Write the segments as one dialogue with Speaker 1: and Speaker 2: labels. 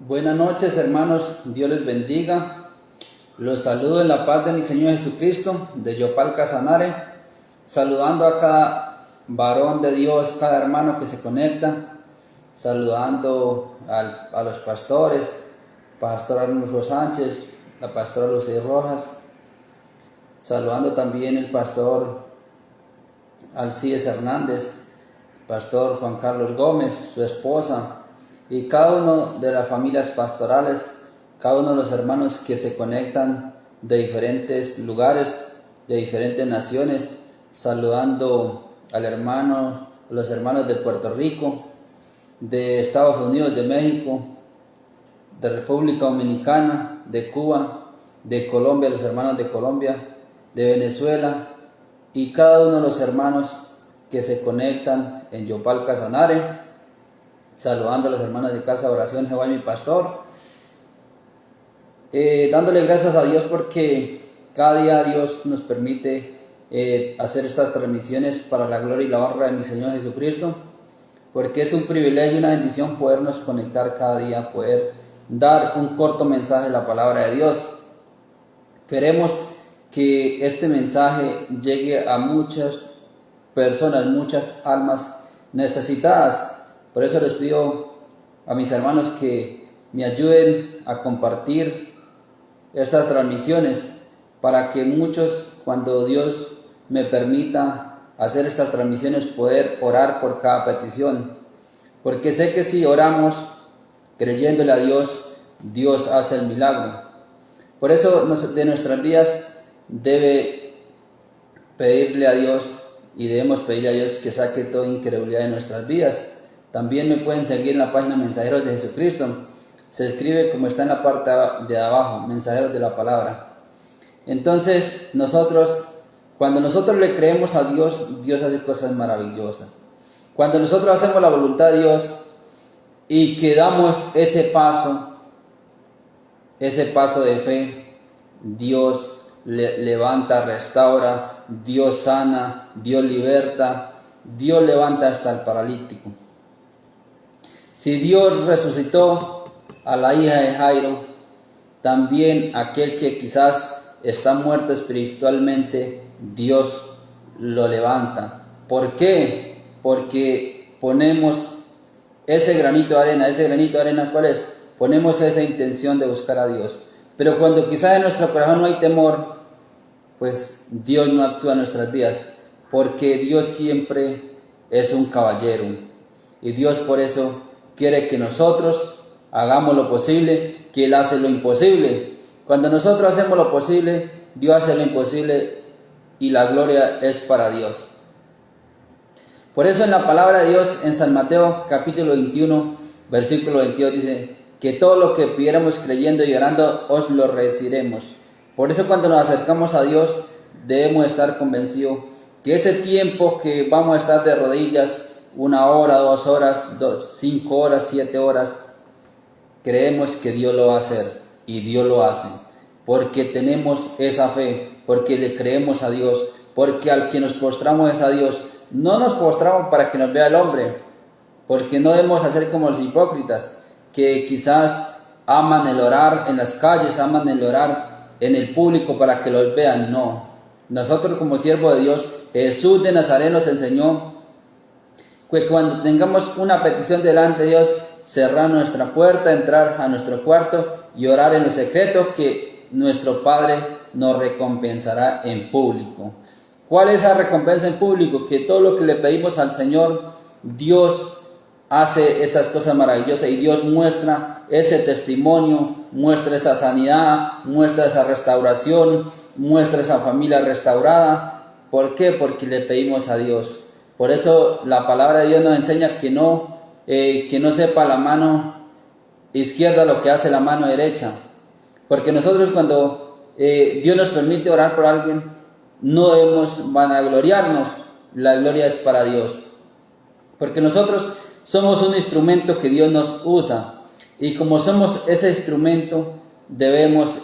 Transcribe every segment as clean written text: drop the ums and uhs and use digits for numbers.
Speaker 1: Buenas noches, hermanos, Dios les bendiga. Los saludo en la paz de mi Señor Jesucristo, de Yopal Casanare, saludando a cada varón de Dios, cada hermano que se conecta, saludando a los pastores, Pastor Arnulfo Sánchez, la pastora Lucía Rojas, saludando también el pastor Alcides Hernández, pastor Juan Carlos Gómez, su esposa, y cada uno de las familias pastorales, cada uno de los hermanos que se conectan de diferentes lugares, de diferentes naciones, saludando al hermano, a los hermanos de Puerto Rico, de Estados Unidos, de México, de República Dominicana, de Cuba, de Colombia, los hermanos de Colombia, de Venezuela, y cada uno de los hermanos que se conectan en Yopal Casanare, saludando a los hermanos de Casa de Oración Jehová mi Pastor, dándole gracias a Dios porque cada día Dios nos permite hacer estas transmisiones para la gloria y la honra de mi Señor Jesucristo, porque es un privilegio y una bendición podernos conectar cada día, poder dar un corto mensaje de la palabra de Dios. Queremos que este mensaje llegue a muchas personas, muchas almas necesitadas. Por eso les pido a mis hermanos que me ayuden a compartir estas transmisiones para que muchos, cuando Dios me permita hacer estas transmisiones, poder orar por cada petición. Porque sé que si oramos creyéndole a Dios, Dios hace el milagro. Por eso de nuestras vidas debe pedirle a Dios y debemos pedirle a Dios que saque toda incredulidad de nuestras vidas. También me pueden seguir en la página Mensajeros de Jesucristo. Se escribe como está en la parte de abajo, Mensajeros de la Palabra. Entonces, cuando nosotros le creemos a Dios, Dios hace cosas maravillosas. Cuando nosotros hacemos la voluntad de Dios y que damos ese paso de fe, Dios levanta, restaura, Dios sana, Dios liberta, Dios levanta hasta el paralítico. Si Dios resucitó a la hija de Jairo, también aquel que quizás está muerto espiritualmente, Dios lo levanta. ¿Por qué? Porque ponemos ese granito de arena. ¿Ese granito de arena cuál es? Ponemos esa intención de buscar a Dios. Pero cuando quizás en nuestro corazón no hay temor, pues Dios no actúa en nuestras vidas, porque Dios siempre es un caballero. Y Dios por eso quiere que nosotros hagamos lo posible, que Él hace lo imposible. Cuando nosotros hacemos lo posible, Dios hace lo imposible y la gloria es para Dios. Por eso en la palabra de Dios, en San Mateo capítulo 21, versículo 22 dice que todo lo que pidiéramos creyendo y orando, os lo recibiremos. Por eso cuando nos acercamos a Dios, debemos estar convencidos que ese tiempo que vamos a estar de rodillas, 1 hora, 2 horas, 5 horas, 7 horas, creemos que Dios lo va a hacer y Dios lo hace, porque tenemos esa fe, porque le creemos a Dios, porque al que nos postramos es a Dios. No nos postramos para que nos vea el hombre, porque no debemos hacer como los hipócritas, que quizás aman el orar en las calles, aman el orar en el público para que los vean. No, nosotros como siervos de Dios, Jesús de Nazaret nos enseñó que cuando tengamos una petición delante de Dios, cerrar nuestra puerta, entrar a nuestro cuarto y orar en lo secreto, que nuestro Padre nos recompensará en público. ¿Cuál es esa recompensa en público? Que todo lo que le pedimos al Señor, Dios hace esas cosas maravillosas y Dios muestra ese testimonio, muestra esa sanidad, muestra esa restauración, muestra esa familia restaurada. ¿Por qué? Porque le pedimos a Dios. Por eso la palabra de Dios nos enseña que no sepa la mano izquierda lo que hace la mano derecha. Porque nosotros cuando Dios nos permite orar por alguien, no debemos vanagloriarnos, la gloria es para Dios. Porque nosotros somos un instrumento que Dios nos usa. Y como somos ese instrumento, debemos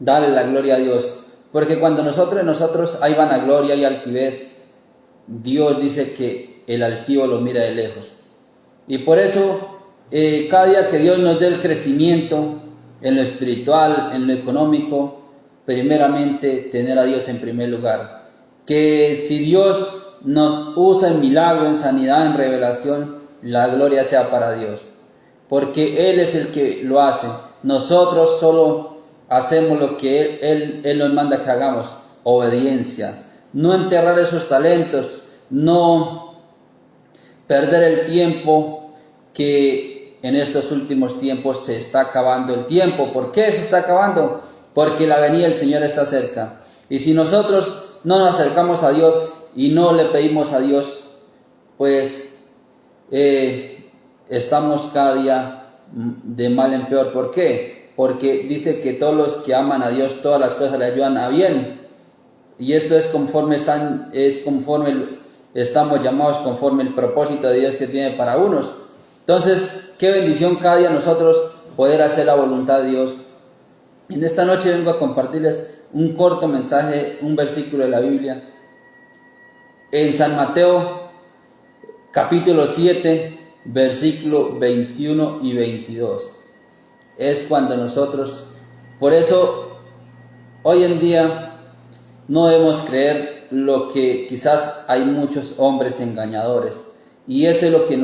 Speaker 1: darle la gloria a Dios. Porque cuando nosotros hay vanagloria y altivez, Dios dice que el altivo lo mira de lejos. Y por eso cada día que Dios nos dé el crecimiento en lo espiritual, en lo económico, primeramente tener a Dios en primer lugar. Que si Dios nos usa en milagro, en sanidad, en revelación, la gloria sea para Dios, porque Él es el que lo hace. Nosotros solo hacemos lo que Él nos manda que hagamos, obediencia. No enterrar esos talentos, no perder el tiempo, que en estos últimos tiempos se está acabando el tiempo. ¿Por qué se está acabando? Porque la venida del Señor está cerca. Y si nosotros no nos acercamos a Dios y no le pedimos a Dios, pues estamos cada día de mal en peor. ¿Por qué? Porque dice que todos los que aman a Dios, todas las cosas le ayudan a bien. Y esto es conforme estamos llamados, conforme el propósito de Dios que tiene para unos. Entonces, qué bendición cada día nosotros poder hacer la voluntad de Dios. En esta noche vengo a compartirles un corto mensaje, un versículo de la Biblia. En San Mateo, capítulo 7, versículo 21 y 22. Es cuando nosotros, por eso, hoy en día no debemos creer lo que quizás hay muchos hombres engañadores. Y eso es lo que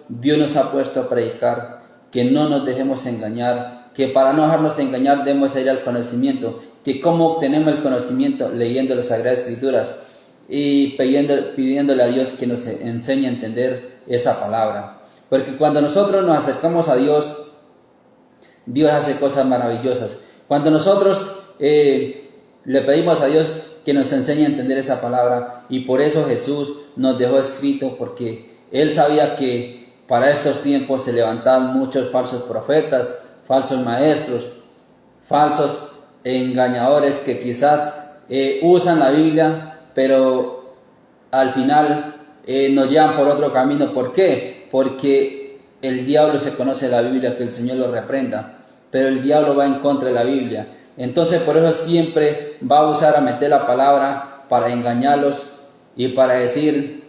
Speaker 1: Dios nos ha puesto a predicar, que no nos dejemos engañar, que para no dejarnos de engañar debemos ir al conocimiento, que cómo obtenemos el conocimiento, leyendo las Sagradas Escrituras y pidiéndole a Dios que nos enseñe a entender esa palabra. Porque cuando nosotros nos acercamos a Dios, Dios hace cosas maravillosas. Cuando nosotros le pedimos a Dios que nos enseñe a entender esa palabra, y por eso Jesús nos dejó escrito, porque Él sabía que para estos tiempos se levantaban muchos falsos profetas, falsos maestros, falsos engañadores que quizás usan la Biblia, pero al final nos llevan por otro camino. ¿Por qué? Porque el diablo se conoce la Biblia, que el Señor lo reprenda, pero el diablo va en contra de la Biblia. Entonces por eso siempre va a usar a meter la palabra para engañarlos y para decir,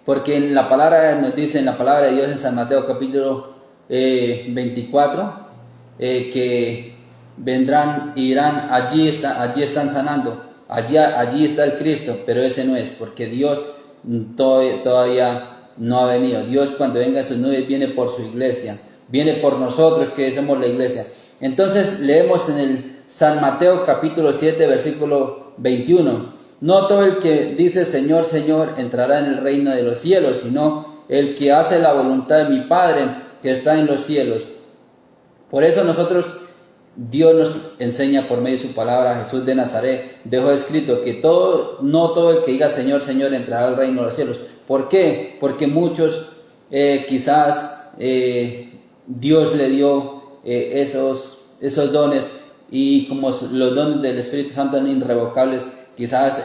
Speaker 1: porque en la palabra nos dice, en la palabra de Dios en San Mateo capítulo 24, que vendrán, irán, allí están sanando, allí está el Cristo, pero ese no es, porque Dios todavía no ha venido. Dios, cuando venga en sus nubes, viene por su iglesia, viene por nosotros que somos la iglesia. Entonces leemos en el San Mateo capítulo 7 versículo 21: no todo el que dice Señor, Señor entrará en el reino de los cielos, sino el que hace la voluntad de mi Padre que está en los cielos. Por eso Dios nos enseña por medio de su palabra. Jesús de Nazaret dejó escrito que no todo el que diga Señor, Señor entrará al reino de los cielos. ¿Por qué? Porque muchos quizás Dios le dio esos dones, y como los dones del Espíritu Santo son irrevocables, quizás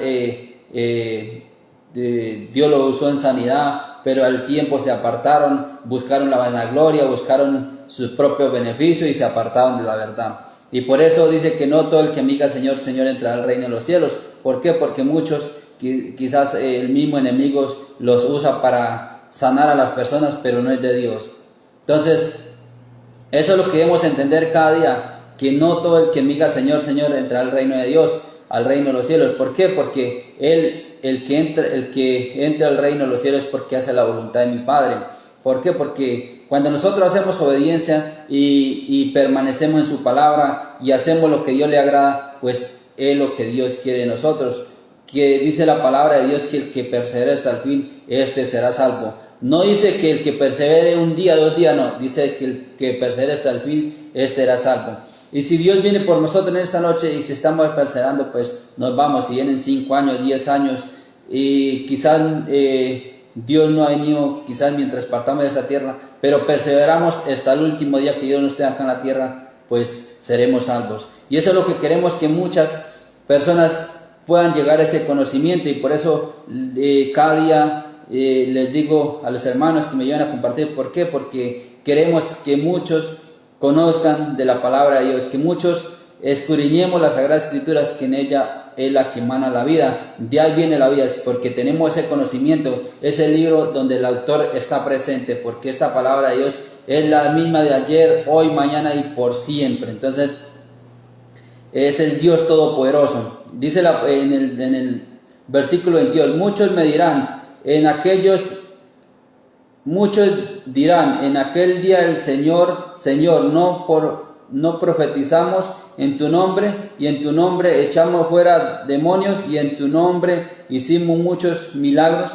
Speaker 1: Dios lo usó en sanidad, pero al tiempo se apartaron, buscaron la vanagloria, buscaron sus propios beneficios y se apartaron de la verdad. Y por eso dice que no todo el que me diga Señor, Señor entrará al reino de los cielos. ¿Por qué? Porque muchos, quizás el mismo enemigo los usa para sanar a las personas, pero no es de Dios. Entonces, eso es lo que debemos entender cada día, que no todo el que me diga Señor, Señor entrará al reino de Dios, al reino de los cielos. ¿Por qué? Porque el que entra al reino de los cielos es porque hace la voluntad de mi Padre. ¿Por qué? Porque cuando nosotros hacemos obediencia y permanecemos en su palabra y hacemos lo que Dios le agrada, pues es lo que Dios quiere de nosotros. Que dice la palabra de Dios que el que persevera hasta el fin, este será salvo. No dice que el que persevere un día, 2 días, no. Dice que el que persevere hasta el fin, este será salvo. Y si Dios viene por nosotros en esta noche y si estamos perseverando, pues nos vamos. Si vienen 5 años, 10 años y quizás Dios no ha venido, quizás mientras partamos de esta tierra, pero perseveramos hasta el último día que Dios no esté acá en la tierra, pues seremos salvos. Y eso es lo que queremos, que muchas personas puedan llegar a ese conocimiento, y por eso cada día les digo a los hermanos que me llevan a compartir. ¿Por qué? Porque queremos que muchos conozcan de la palabra de Dios, que muchos escudriñemos las Sagradas Escrituras, que en ella es la que emana la vida. De ahí viene la vida, porque tenemos ese conocimiento, ese libro donde el autor está presente, porque esta palabra de Dios es la misma de ayer, hoy, mañana y por siempre. Entonces, es el Dios Todopoderoso. Dice en el versículo 22, muchos dirán en aquel día el Señor, Señor, no profetizamos en tu nombre, y en tu nombre echamos fuera demonios, y en tu nombre hicimos muchos milagros.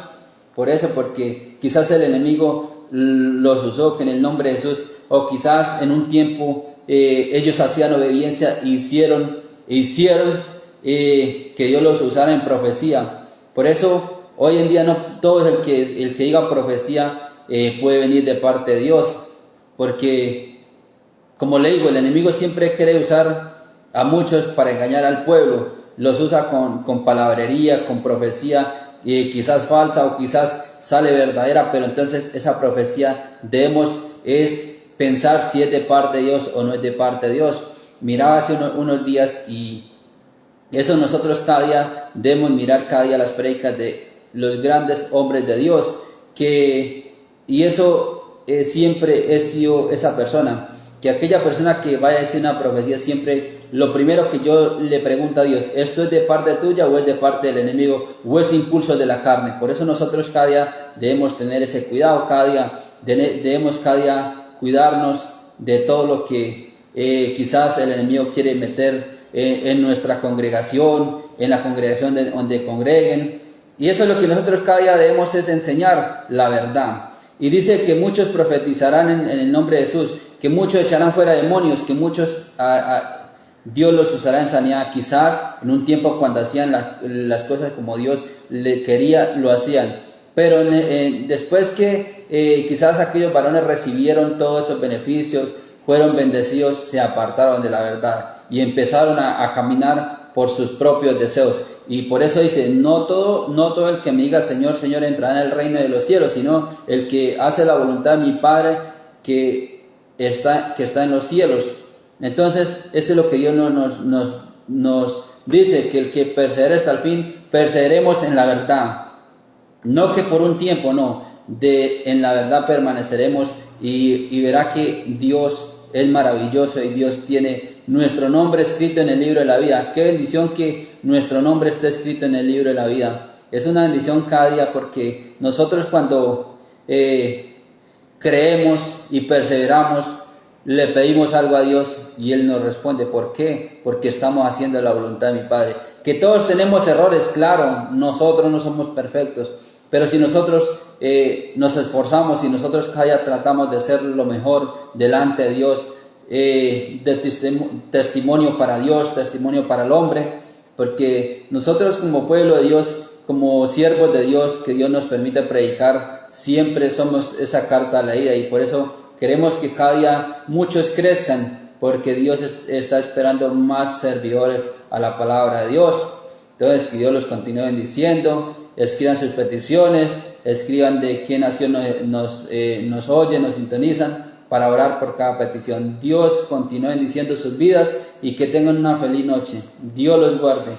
Speaker 1: Por eso, porque quizás el enemigo los usó en el nombre de Jesús, o quizás en un tiempo ellos hacían obediencia e hicieron que Dios los usara en profecía. Por eso hoy en día no todo el que diga profecía puede venir de parte de Dios, porque, como le digo, el enemigo siempre quiere usar a muchos para engañar al pueblo. Los usa con palabrería, con profecía, quizás falsa o quizás sale verdadera, pero entonces esa profecía debemos pensar si es de parte de Dios o no es de parte de Dios. Miraba hace unos días, y eso nosotros cada día debemos mirar cada día las prédicas de los grandes hombres de Dios, y eso siempre he sido esa persona, que aquella persona que vaya a decir una profecía, siempre lo primero que yo le pregunto a Dios, ¿esto es de parte tuya o es de parte del enemigo o es impulso de la carne? Por eso nosotros cada día debemos tener ese cuidado, debemos cada día cuidarnos de todo lo que quizás el enemigo quiere meter en nuestra congregación, en la congregación donde congreguen. Y eso es lo que nosotros cada día debemos, es enseñar la verdad. Y dice que muchos profetizarán en el nombre de Jesús, que muchos echarán fuera demonios, que muchos Dios los usará en sanidad. Quizás en un tiempo cuando hacían las cosas como Dios le quería, lo hacían. Pero después que quizás aquellos varones recibieron todos esos beneficios, fueron bendecidos, se apartaron de la verdad y empezaron a caminar por sus propios deseos. Y por eso dice, no todo el que me diga Señor, Señor entrará en el reino de los cielos, sino el que hace la voluntad de mi Padre que está en los cielos. Entonces, eso es lo que Dios nos dice, que el que persevere hasta el fin, perseveremos en la verdad. No que por un tiempo, no, en la verdad permaneceremos, y verá que Dios es maravilloso y Dios tiene nuestro nombre escrito en el libro de la vida. Qué bendición que nuestro nombre esté escrito en el libro de la vida. Es una bendición cada día, porque nosotros cuando creemos y perseveramos, le pedimos algo a Dios y Él nos responde. ¿Por qué? Porque estamos haciendo la voluntad de mi Padre. Que todos tenemos errores, claro, nosotros no somos perfectos, pero si nosotros nos esforzamos y nosotros cada día tratamos de ser lo mejor delante de Dios, testimonio para Dios, testimonio para el hombre, porque nosotros como pueblo de Dios, como siervos de Dios, que Dios nos permite predicar, siempre somos esa carta leída, y por eso queremos que cada día muchos crezcan, porque Dios está esperando más servidores a la palabra de Dios. Entonces, que Dios los continúe bendiciendo. Escriban sus peticiones, escriban de qué nación nos oyen, nos sintonizan, para orar por cada petición. Dios continúe bendiciendo sus vidas y que tengan una feliz noche. Dios los guarde.